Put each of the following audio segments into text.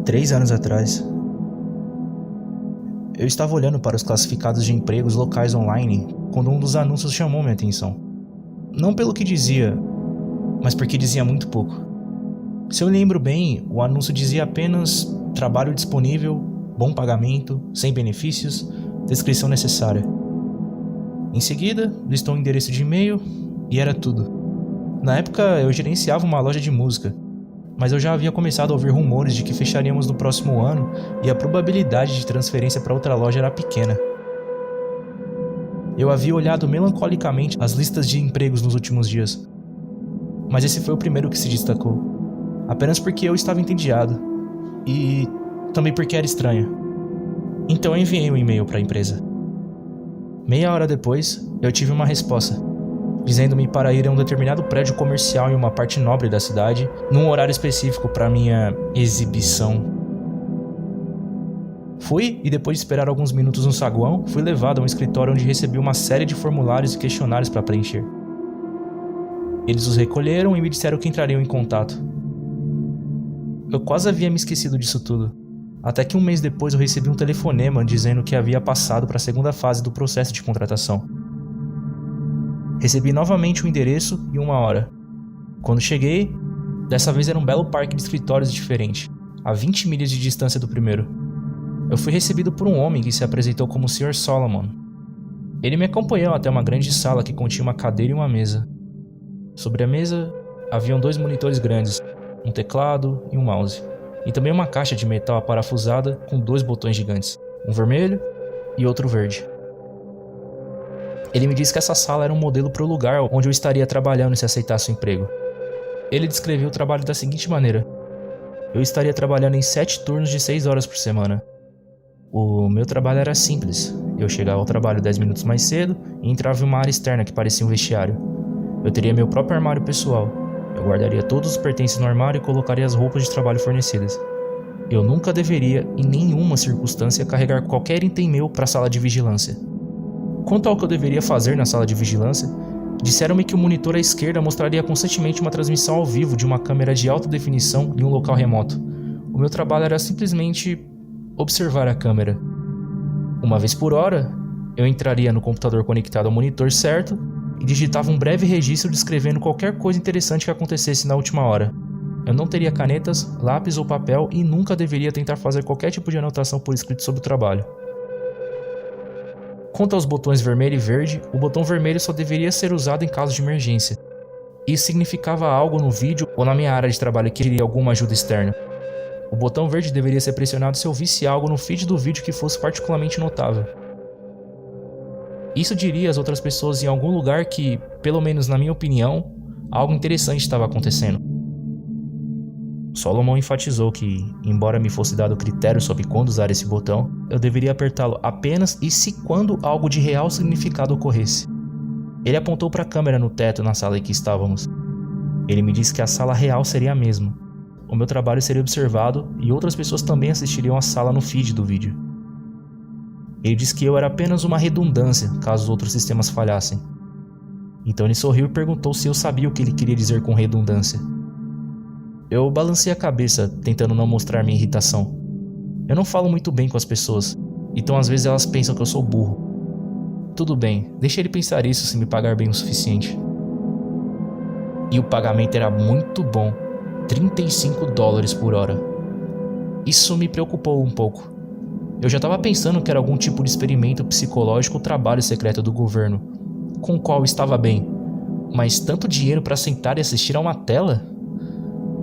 3 anos atrás, eu estava olhando para os classificados de empregos locais online quando um dos anúncios chamou minha atenção. Não pelo que dizia, mas porque dizia muito pouco. Se eu lembro bem, o anúncio dizia apenas trabalho disponível, bom pagamento, sem benefícios, descrição necessária. Em seguida, listou um endereço de e-mail e era tudo. Na época, eu gerenciava uma loja de música, mas eu já havia começado a ouvir rumores de que fecharíamos no próximo ano e a probabilidade de transferência para outra loja era pequena. Eu havia olhado melancolicamente as listas de empregos nos últimos dias, mas esse foi o primeiro que se destacou, apenas porque eu estava entediado e também porque era estranho. Então eu enviei um e-mail para a empresa. Meia hora depois, eu tive uma resposta, dizendo-me para ir a um determinado prédio comercial em uma parte nobre da cidade, num horário específico para minha exibição. Fui e depois de esperar alguns minutos no saguão, fui levado a um escritório onde recebi uma série de formulários e questionários para preencher. Eles os recolheram e me disseram que entrariam em contato. Eu quase havia me esquecido disso tudo, até que um mês depois eu recebi um telefonema dizendo que havia passado para a segunda fase do processo de contratação. Recebi novamente o endereço e uma hora. Quando cheguei, dessa vez era um belo parque de escritórios diferente, a 20 milhas de distância do primeiro. Eu fui recebido por um homem que se apresentou como Sr. Solomon. Ele me acompanhou até uma grande sala que continha uma cadeira e uma mesa. Sobre a mesa, haviam 2 monitores grandes, um teclado e um mouse, e também uma caixa de metal aparafusada com 2 botões gigantes, um vermelho e outro verde. Ele me disse que essa sala era um modelo para o lugar onde eu estaria trabalhando se aceitasse o emprego. Ele descreveu o trabalho da seguinte maneira: eu estaria trabalhando em 7 turnos de 6 horas por semana. O meu trabalho era simples. Eu chegava ao trabalho 10 minutos mais cedo e entrava em uma área externa que parecia um vestiário. Eu teria meu próprio armário pessoal. Eu guardaria todos os pertences no armário e colocaria as roupas de trabalho fornecidas. Eu nunca deveria, em nenhuma circunstância, carregar qualquer item meu para a sala de vigilância. Quanto ao que eu deveria fazer na sala de vigilância, disseram-me que o monitor à esquerda mostraria constantemente uma transmissão ao vivo de uma câmera de alta definição em um local remoto. O meu trabalho era simplesmente observar a câmera. Uma vez por hora, eu entraria no computador conectado ao monitor certo e digitava um breve registro descrevendo qualquer coisa interessante que acontecesse na última hora. Eu não teria canetas, lápis ou papel e nunca deveria tentar fazer qualquer tipo de anotação por escrito sobre o trabalho. Quanto aos botões vermelho e verde, o botão vermelho só deveria ser usado em caso de emergência. Isso significava algo no vídeo ou na minha área de trabalho que queria alguma ajuda externa. O botão verde deveria ser pressionado se eu visse algo no feed do vídeo que fosse particularmente notável. Isso diria às outras pessoas em algum lugar que, pelo menos na minha opinião, algo interessante estava acontecendo. Solomon enfatizou que, embora me fosse dado critério sobre quando usar esse botão, eu deveria apertá-lo apenas e se quando algo de real significado ocorresse. Ele apontou para a câmera no teto na sala em que estávamos. Ele me disse que a sala real seria a mesma. O meu trabalho seria observado e outras pessoas também assistiriam à sala no feed do vídeo. Ele disse que eu era apenas uma redundância caso os outros sistemas falhassem. Então ele sorriu e perguntou se eu sabia o que ele queria dizer com redundância. Eu balancei a cabeça, tentando não mostrar minha irritação. Eu não falo muito bem com as pessoas, então às vezes elas pensam que eu sou burro. Tudo bem, deixa ele pensar isso se me pagar bem o suficiente. E o pagamento era muito bom, $35 por hora. Isso me preocupou um pouco. Eu já estava pensando que era algum tipo de experimento psicológico ou trabalho secreto do governo, com o qual estava bem. Mas tanto dinheiro para sentar e assistir a uma tela?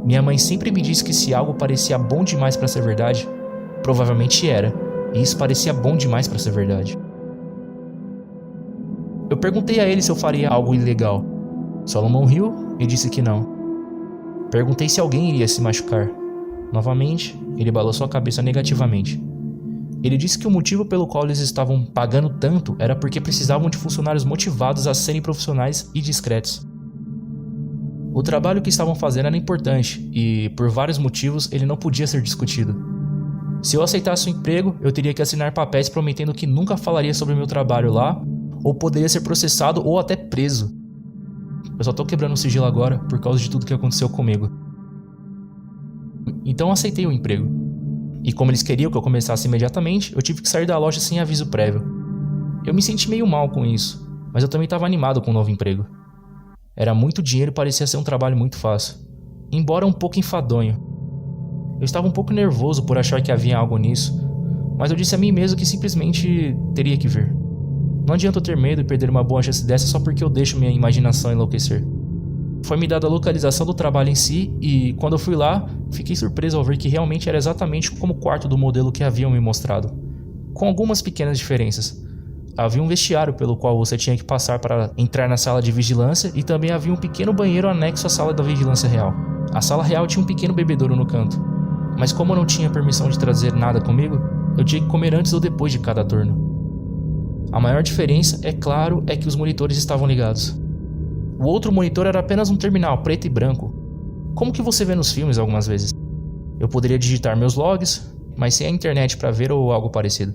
Minha mãe sempre me disse que se algo parecia bom demais para ser verdade, provavelmente era, e isso parecia bom demais para ser verdade. Eu perguntei a ele se eu faria algo ilegal. Solomon riu e disse que não. Perguntei se alguém iria se machucar. Novamente, ele balançou a cabeça negativamente. Ele disse que o motivo pelo qual eles estavam pagando tanto era porque precisavam de funcionários motivados a serem profissionais e discretos. O trabalho que estavam fazendo era importante e, por vários motivos, ele não podia ser discutido. Se eu aceitasse o emprego, eu teria que assinar papéis prometendo que nunca falaria sobre meu trabalho lá, ou poderia ser processado ou até preso. Eu só tô quebrando o sigilo agora por causa de tudo que aconteceu comigo. Então aceitei o emprego. E como eles queriam que eu começasse imediatamente, eu tive que sair da loja sem aviso prévio. Eu me senti meio mal com isso, mas eu também estava animado com o novo emprego. Era muito dinheiro e parecia ser um trabalho muito fácil, embora um pouco enfadonho. Eu estava um pouco nervoso por achar que havia algo nisso, mas eu disse a mim mesmo que simplesmente teria que ver. Não adianta eu ter medo e perder uma boa chance dessa só porque eu deixo minha imaginação enlouquecer. Foi me dada a localização do trabalho em si e, quando eu fui lá, fiquei surpreso ao ver que realmente era exatamente como o quarto do modelo que haviam me mostrado, com algumas pequenas diferenças. Havia um vestiário pelo qual você tinha que passar para entrar na sala de vigilância e também havia um pequeno banheiro anexo à sala da vigilância real. A sala real tinha um pequeno bebedouro no canto, mas como eu não tinha permissão de trazer nada comigo, eu tinha que comer antes ou depois de cada turno. A maior diferença, é claro, é que os monitores estavam ligados. O outro monitor era apenas um terminal preto e branco, como que você vê nos filmes algumas vezes. Eu poderia digitar meus logs, mas sem a internet para ver ou algo parecido.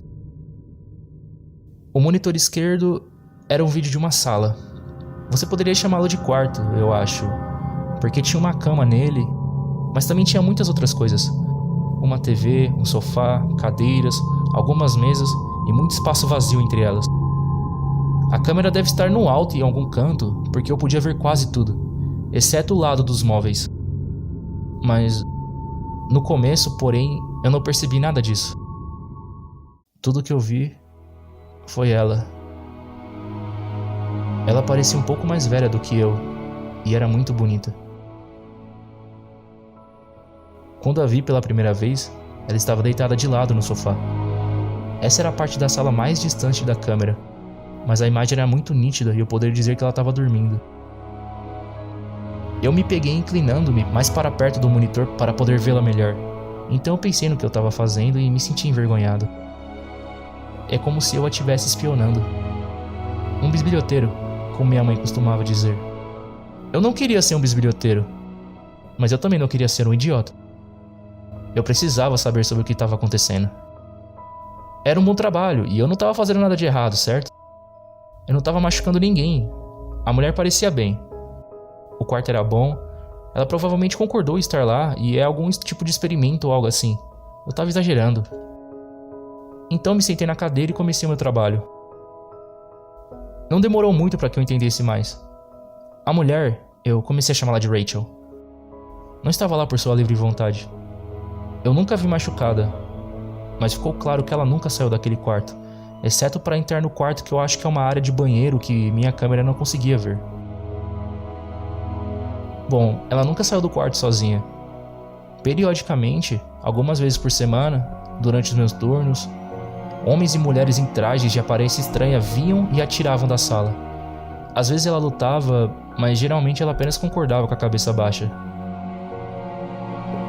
O monitor esquerdo era um vídeo de uma sala. Você poderia chamá-lo de quarto, eu acho, porque tinha uma cama nele, mas também tinha muitas outras coisas. Uma TV, um sofá, cadeiras, algumas mesas e muito espaço vazio entre elas. A câmera deve estar no alto em algum canto, porque eu podia ver quase tudo, exceto o lado dos móveis. Mas, no começo, porém, eu não percebi nada disso. Tudo que eu vi foi ela. Ela parecia um pouco mais velha do que eu, e era muito bonita. Quando a vi pela primeira vez, ela estava deitada de lado no sofá. Essa era a parte da sala mais distante da câmera, mas a imagem era muito nítida e eu poderia dizer que ela estava dormindo. Eu me peguei inclinando-me mais para perto do monitor para poder vê-la melhor, então eu pensei no que eu estava fazendo e me senti envergonhado. É como se eu a estivesse espionando. Um bisbilhoteiro, como minha mãe costumava dizer. Eu não queria ser um bisbilhoteiro, mas eu também não queria ser um idiota. Eu precisava saber sobre o que estava acontecendo. Era um bom trabalho e eu não estava fazendo nada de errado, certo? Eu não estava machucando ninguém. A mulher parecia bem. O quarto era bom. Ela provavelmente concordou em estar lá e é algum tipo de experimento ou algo assim. Eu estava exagerando. Então me sentei na cadeira e comecei meu trabalho. Não demorou muito para que eu entendesse mais. A mulher, eu comecei a chamá-la de Rachel, não estava lá por sua livre vontade. Eu nunca a vi machucada, mas ficou claro que ela nunca saiu daquele quarto, exceto para entrar no quarto que eu acho que é uma área de banheiro que minha câmera não conseguia ver. Bom, ela nunca saiu do quarto sozinha. Periodicamente, algumas vezes por semana, durante os meus turnos, homens e mulheres em trajes de aparência estranha vinham e atiravam da sala. Às vezes ela lutava, mas geralmente ela apenas concordava com a cabeça baixa.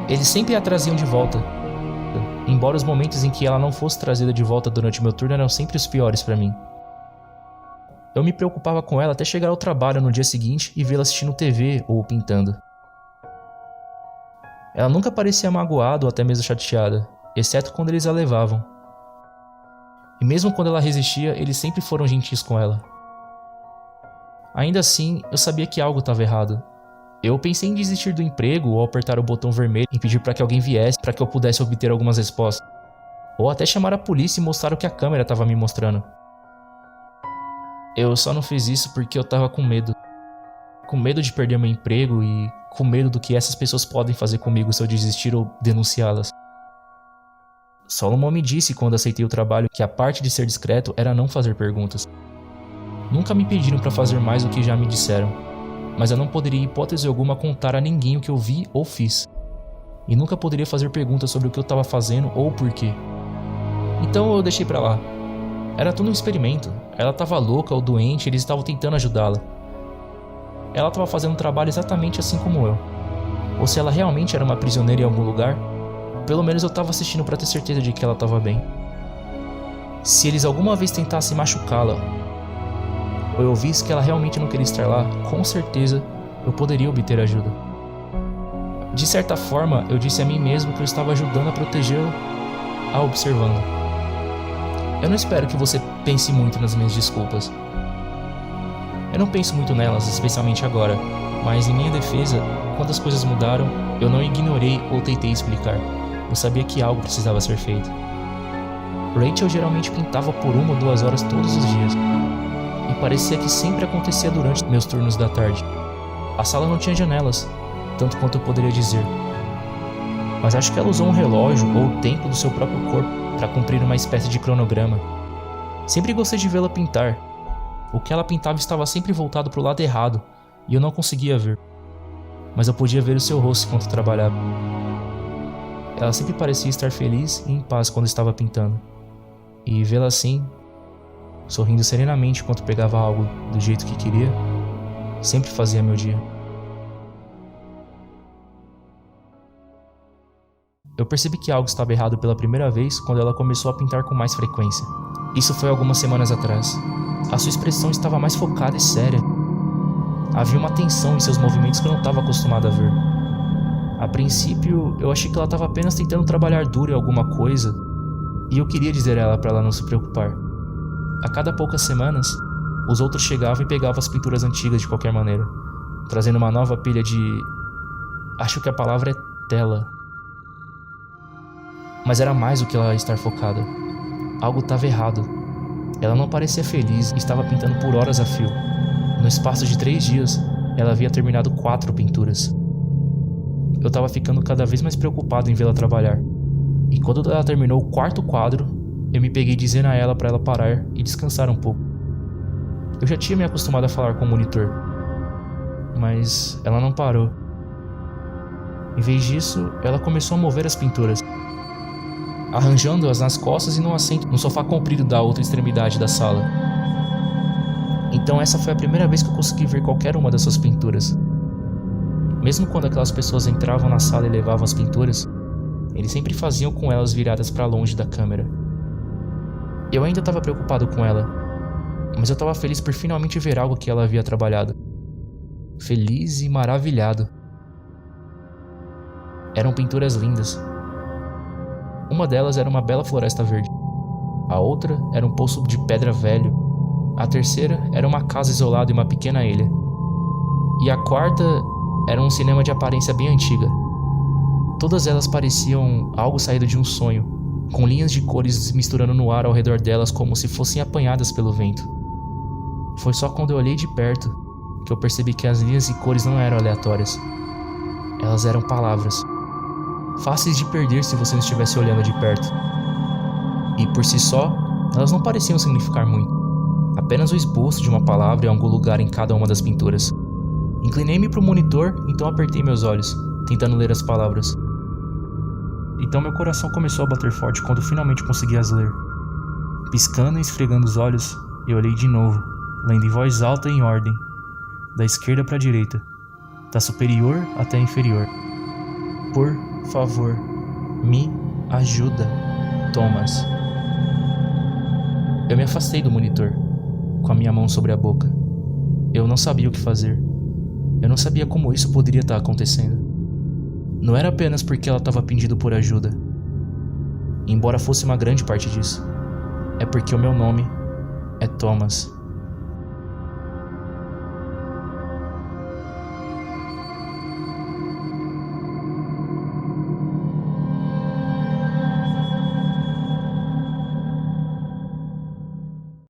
Eles sempre a traziam de volta, embora os momentos em que ela não fosse trazida de volta durante meu turno eram sempre os piores para mim. Eu me preocupava com ela até chegar ao trabalho no dia seguinte e vê-la assistindo TV ou pintando. Ela nunca parecia magoada ou até mesmo chateada, exceto quando eles a levavam. E mesmo quando ela resistia, eles sempre foram gentis com ela. Ainda assim, eu sabia que algo estava errado. Eu pensei em desistir do emprego ou apertar o botão vermelho e pedir para que alguém viesse para que eu pudesse obter algumas respostas. Ou até chamar a polícia e mostrar o que a câmera estava me mostrando. Eu só não fiz isso porque eu estava com medo. Com medo de perder meu emprego e com medo do que essas pessoas podem fazer comigo se eu desistir ou denunciá-las. Solomon me disse quando aceitei o trabalho que a parte de ser discreto era não fazer perguntas. Nunca me pediram para fazer mais do que já me disseram, mas eu não poderia em hipótese alguma contar a ninguém o que eu vi ou fiz. E nunca poderia fazer perguntas sobre o que eu estava fazendo ou o porquê. Então eu deixei pra lá. Era tudo um experimento. Ela estava louca ou doente, eles estavam tentando ajudá-la. Ela estava fazendo um trabalho exatamente assim como eu. Ou se ela realmente era uma prisioneira em algum lugar, pelo menos eu estava assistindo para ter certeza de que ela estava bem. Se eles alguma vez tentassem machucá-la, ou eu visse que ela realmente não queria estar lá, com certeza eu poderia obter ajuda. De certa forma, eu disse a mim mesmo que eu estava ajudando a protegê-la, a observando. Eu não espero que você pense muito nas minhas desculpas. Eu não penso muito nelas, especialmente agora, mas em minha defesa, quando as coisas mudaram, eu não ignorei ou tentei explicar. eu sabia que algo precisava ser feito. Rachel geralmente pintava por 1 ou 2 horas todos os dias, e parecia que sempre acontecia durante meus turnos da tarde. A sala não tinha janelas, tanto quanto eu poderia dizer. Mas acho que ela usou um relógio ou o tempo do seu próprio corpo para cumprir uma espécie de cronograma. Sempre gostei de vê-la pintar. O que ela pintava estava sempre voltado para o lado errado, e eu não conseguia ver. Mas eu podia ver o seu rosto enquanto trabalhava. Ela sempre parecia estar feliz e em paz quando estava pintando. E vê-la assim, sorrindo serenamente enquanto pegava algo do jeito que queria, sempre fazia meu dia. Eu percebi que algo estava errado pela primeira vez quando ela começou a pintar com mais frequência. Isso foi algumas semanas atrás. A sua expressão estava mais focada e séria. Havia uma tensão em seus movimentos que eu não estava acostumado a ver. A princípio, eu achei que ela estava apenas tentando trabalhar duro em alguma coisa, e eu queria dizer a ela para ela não se preocupar. A cada poucas semanas, os outros chegavam e pegavam as pinturas antigas de qualquer maneira, trazendo uma nova pilha de... acho que a palavra é tela. Mas era mais do que ela estar focada. Algo estava errado. Ela não parecia feliz e estava pintando por horas a fio. No espaço de 3 dias, ela havia terminado 4 pinturas. Eu estava ficando cada vez mais preocupado em vê-la trabalhar. E quando ela terminou o 4º quadro, eu me peguei dizendo a ela para ela parar e descansar um pouco. Eu já tinha me acostumado a falar com o monitor, mas ela não parou. Em vez disso, ela começou a mover as pinturas, arranjando-as nas costas e num assento no sofá comprido da outra extremidade da sala. Então essa foi a primeira vez que eu consegui ver qualquer uma das suas pinturas. Mesmo quando aquelas pessoas entravam na sala e levavam as pinturas, eles sempre faziam com elas viradas para longe da câmera. Eu ainda estava preocupado com ela, mas eu estava feliz por finalmente ver algo que ela havia trabalhado. Feliz e maravilhado. Eram pinturas lindas. Uma delas era uma bela floresta verde. A outra era um poço de pedra velho. A terceira era uma casa isolada em uma pequena ilha. E a quarta era um cinema de aparência bem antiga. Todas elas pareciam algo saído de um sonho, com linhas de cores se misturando no ar ao redor delas como se fossem apanhadas pelo vento. Foi só quando eu olhei de perto que eu percebi que as linhas e cores não eram aleatórias. Elas eram palavras, fáceis de perder se você não estivesse olhando de perto. E por si só, elas não pareciam significar muito. Apenas o esboço de uma palavra em algum lugar em cada uma das pinturas. Inclinei-me para o monitor, então apertei meus olhos, tentando ler as palavras. Então meu coração começou a bater forte quando finalmente consegui as ler. Piscando e esfregando os olhos, eu olhei de novo, lendo em voz alta e em ordem, da esquerda para a direita, da superior até a inferior. Por favor, me ajuda, Thomas. Eu me afastei do monitor, com a minha mão sobre a boca. Eu não sabia o que fazer. Eu não sabia como isso poderia estar acontecendo. Não era apenas porque ela estava pedindo por ajuda. Embora fosse uma grande parte disso. É porque o meu nome é Thomas.